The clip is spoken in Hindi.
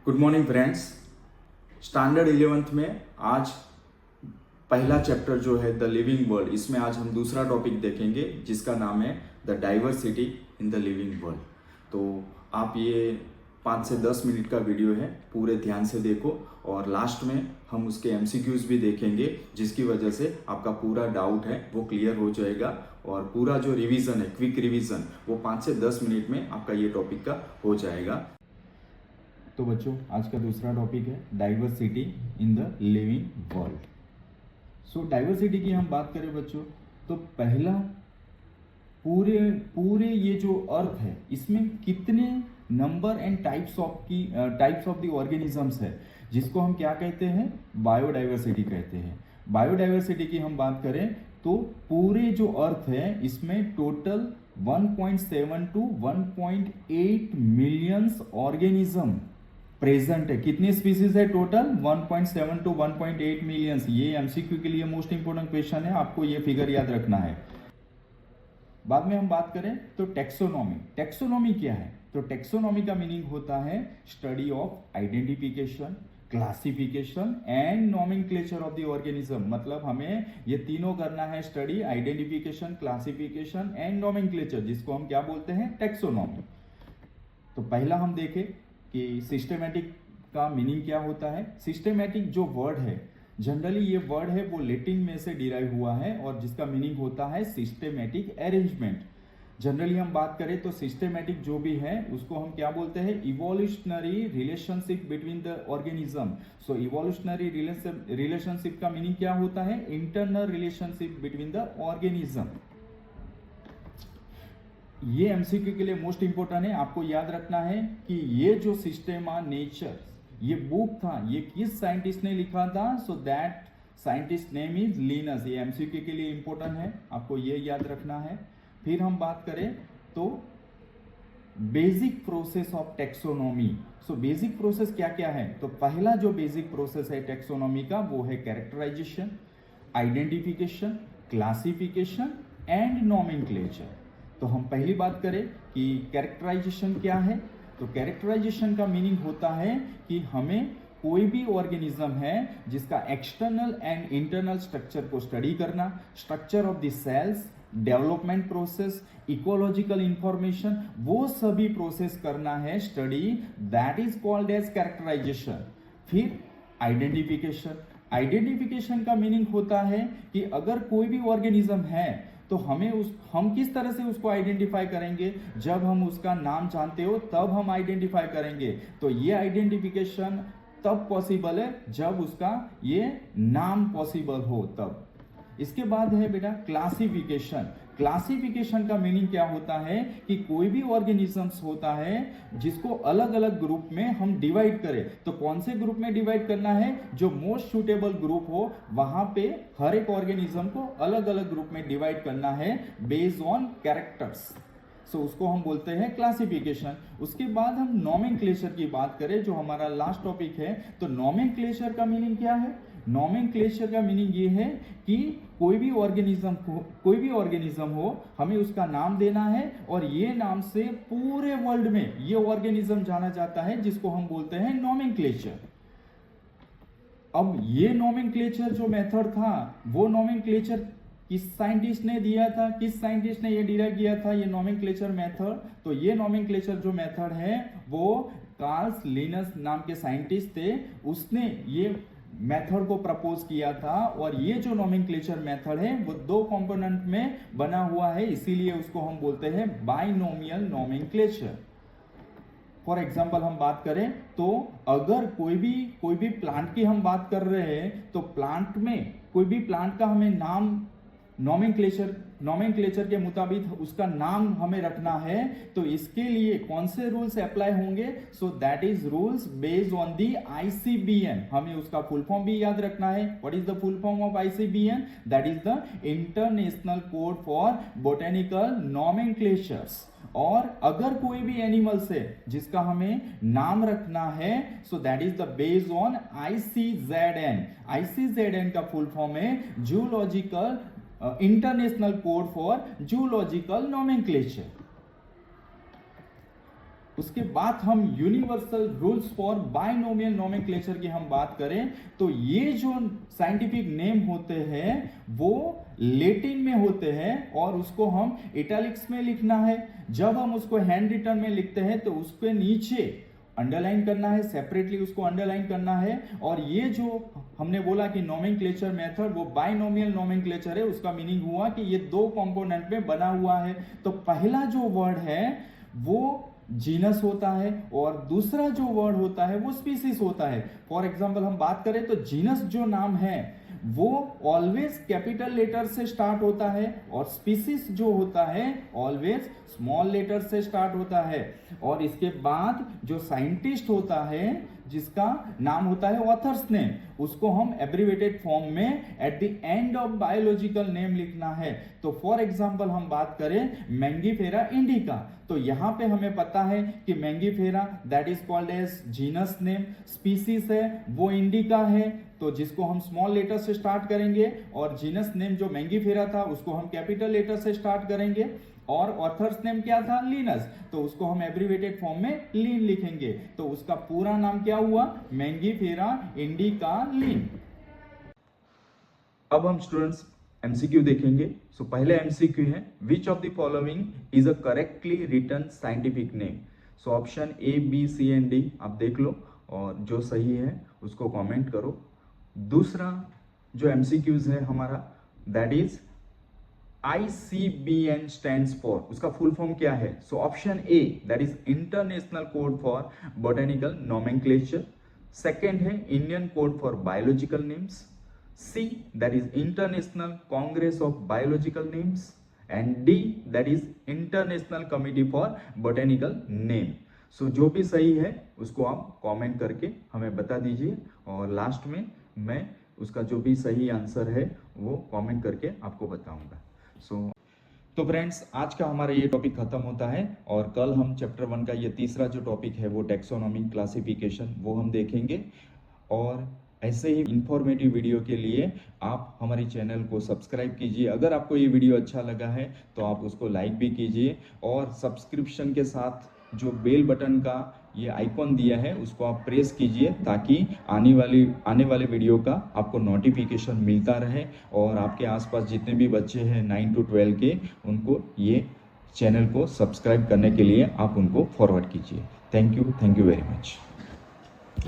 Good morning friends. Standard 11th में आज पहला चैप्टर जो है द लिविंग वर्ल्ड, इसमें आज हम दूसरा टॉपिक देखेंगे जिसका नाम है the diversity in the living world. तो आप ये 5 से 10 मिनट का वीडियो है, पूरे ध्यान से देखो और लास्ट में हम उसके MCQs भी देखेंगे जिसकी वजह से आपका पूरा डाउट है वो क्लियर हो जाएगा और पूरा जो रिवीजन है, क्विक रिवीजन, वो 5 से 10 मिनट में आपका ये टॉपिक का हो जाएगा। तो बच्चों, आज का दूसरा टॉपिक है diversity in the living world. So diversity की हम बात करें बच्चों, तो पहला पूरे ये जो अर्थ है इसमें कितने number and types of the organisms है, जिसको हम क्या कहते हैं, बायोडाइवर्सिटी कहते हैं। बायोडाइवर्सिटी की हम बात करें तो पूरे जो अर्थ है इसमें total 1.7 to 1.8 millions organism present है। कितनी स्पीसीज है टोटल? 1.7 to 1.8 millions. ये एमसीक्यू के लिए मोस्ट इंपोर्टेंट क्वेश्चन है, आपको ये फिगर याद रखना है। बाद में हम बात करें तो टेक्सोनॉमी क्या है? तो टेक्सोनॉमी का मीनिंग होता है study of identification, classification and nomenclature of the organism. मतलब हमें ये तीनों करना है, study, identification, classification and nomenclature, जिसको हम क्या बोलते हैं, टेक्सोनॉमी। तो पहला हम देखें कि सिस्टेमेटिक का मीनिंग क्या होता है। सिस्टेमेटिक जो वर्ड है, जनरली ये वर्ड है वो लैटिन में से डिराइव हुआ है और जिसका मीनिंग होता है सिस्टेमेटिक अरेंजमेंट। जनरली हम बात करें तो सिस्टेमेटिक जो भी है उसको हम क्या बोलते हैं, evolutionary relationship between the organism. So evolutionary relationship का मीनिंग क्या होता है, internal relationship between the organism. ये एमसीक्यू के लिए मोस्ट इंपोर्टेंट है, आपको याद रखना है कि ये जो सिस्टेमा नेचर ये बुक था, ये किस साइंटिस्ट ने लिखा था? So that scientist name is Linus. ये एमसीक्यू के लिए इंपोर्टेंट है, आपको ये याद रखना है। फिर हम बात करें तो basic process of taxonomy. So basic process क्या क्या है? तो पहला जो बेसिक प्रोसेस है टेक्सोनॉमी का वो है characterization, identification, classification and nomenclature. तो हम पहली बात करें कि कैरेक्टराइजेशन क्या है, तो कैरेक्टराइजेशन का मीनिंग होता है कि हमें कोई भी ऑर्गेनिज्म है जिसका एक्सटर्नल एंड इंटरनल स्ट्रक्चर को स्टडी करना, structure of the cells, development process, ecological information, वो सभी प्रोसेस करना है study, that is called as characterization. फिर आइडेंटिफिकेशन का मीनिंग होता है कि अगर कोई भी ऑर्गेनिज्म है तो हम किस तरह से उसको आइडेंटिफाई करेंगे, जब हम उसका नाम जानते हो तब हम आइडेंटिफाई करेंगे। तो ये आइडेंटिफिकेशन तब पॉसिबल है जब उसका ये नाम पॉसिबल हो तब। इसके बाद है बेटा क्लासिफिकेशन। क्लासिफिकेशन का मीनिंग क्या होता है कि कोई भी ऑर्गेनिजम्स होता है जिसको अलग अलग ग्रुप में हम डिवाइड करें। तो कौन से ग्रुप में डिवाइड करना है? जो मोस्ट सुटेबल ग्रुप हो वहां पे हर एक ऑर्गेनिज्म को अलग अलग ग्रुप में डिवाइड करना है बेस्ड ऑन कैरेक्टर्स। सो उसको हम बोलते हैं क्लासिफिकेशन। उसके बाद हम नॉमेनक्लेचर की बात करें जो हमारा लास्ट टॉपिक है। तो नॉमेनक्लेचर का मीनिंग क्या है? नॉमेनक्लेचर का मीनिंग ये है कि कोई भी ऑर्गेनिज्म हो हमें उसका नाम देना है और ये नाम से पूरे वर्ल्ड में ये ऑर्गेनिज्म जाना जाता है, जिसको हम बोलते हैं नॉमेनक्लेचर। अब ये नॉमेनक्लेचर जो मेथड था वो नॉमेनक्लेचर किस साइंटिस्ट ने दिया था, किस साइंटिस्ट ने ये डिराइव किया था ये नॉमेनक्लेचर मेथड? तो ये नॉमेनक्लेचर जो मेथड है वो कार्ल लिनस नाम के साइंटिस्ट थे, उसने ये मेथड को प्रपोज किया था। और ये जो नॉमेनक्लेचर मेथड है वो 2 कंपोनेंट में बना हुआ है, इसीलिए उसको हम बोलते हैं बाइनोमियल नॉमेनक्लेचर। फॉर एग्जाम्पल हम बात करें तो अगर कोई भी प्लांट की हम बात कर रहे हैं तो प्लांट में कोई भी प्लांट का हमें नाम नॉमेनक्लेचर के मुताबिक उसका नाम हमें रखना है, तो इसके लिए कौन से रूल्स अप्लाई होंगे? So that is rules based on the ICBN। हमें उसका फुल फॉर्म भी याद रखना है। What is the full form of ICBN? That is the international code for botanical nomenclatures. और अगर कोई भी एनिमल्स है जिसका हमें नाम रखना है, सो that is the based on ICZN। ICZN का फुल फॉर्म है zoological international code for zoological nomenclature. उसके बाद हम universal rules for binomial nomenclature की हम बात करें तो ये जो साइंटिफिक नेम होते हैं वो लैटिन में होते हैं और उसको हम इटैलिक्स में लिखना है। जब हम उसको हैंड रिटन में लिखते हैं तो उसके नीचे अंडरलाइन करना है, सेपरेटली उसको अंडरलाइन करना है। और ये जो हमने बोला कि नोमेनक्लेचर मेथड वो बाइनोमियल नोमेनक्लेचर है, उसका मीनिंग हुआ कि ये दो कंपोनेंट में बना हुआ है। तो पहला जो वर्ड है वो जीनस होता है और दूसरा जो वर्ड होता है वो स्पीसीज होता है। फॉर एग्जांपल हम बात करें तो जीनस जो नाम है वो ऑलवेज कैपिटल लेटर से स्टार्ट होता है और स्पीसीज जो होता है ऑलवेज स्मॉल लेटर से स्टार्ट होता है। और इसके बाद जो साइंटिस्ट होता है जिसका नाम होता है ऑथर्स नेम, उसको हम एब्रिवेटेड फॉर्म में at the end of biological name लिखना है। तो फॉर एग्जांपल हम बात करें मैंगीफेरा इंडिका, तो यहां पे हमें पता है कि Mangifera that is called as genus name, species है वो इंडिका है तो जिसको हम स्मॉल लेटर से स्टार्ट करेंगे, और जीनस नेम जो मैंगीफेरा था उसको हम कैपिटल लेटर से स्टार्ट करेंगे, और ऑथर्स नेम क्या था लिनस, तो उसको हम एब्रिवेटेड फॉर्म में लीन लिखेंगे। तो उसका पूरा नाम क्या हुआ, मैंगीफेरा इंडिका लीन। अब हम स्टूडेंट्स एमसीक्यू देखेंगे। सो पहले एमसीक्यू है which of the following is a correctly written scientific name. So option A B C and D आप देख लो और जो सही है उसको कमेंट करो। दूसरा जो एमसीक्यूज है हमारा that is ICBN stands for, उसका फुल फॉर्म क्या है। So option A that is international code for botanical nomenclature, second है Indian code for biological names, C that is international congress of biological names, and D that is international committee for botanical name. So जो भी सही है उसको आप कमेंट करके हमें बता दीजिए और लास्ट में मैं उसका जो भी सही आंसर है वो कमेंट करके आपको बताऊंगा। तो फ्रेंड्स आज का हमारा ये टॉपिक खत्म होता है और कल हम चैप्टर 1 का ये तीसरा जो टॉपिक है वो टैक्सोनॉमी क्लासिफिकेशन वो हम देखेंगे। और ऐसे ही इंफॉर्मेटिव वीडियो के लिए आप हमारे चैनल को सब्सक्राइब कीजिए। अगर आपको ये वीडियो अच्छा लगा है तो आप उसको लाइक भी कीजिए और सब्सक्रिप्शन के साथ जो बेल बटन का ये आइकॉन दिया है उसको आप प्रेस कीजिए ताकि आने वाले वीडियो का आपको नोटिफिकेशन मिलता रहे और आपके आसपास जितने भी बच्चे हैं 9 to 12 के उनको ये चैनल को सब्सक्राइब करने के लिए आप उनको फॉरवर्ड कीजिए। Thank you very much.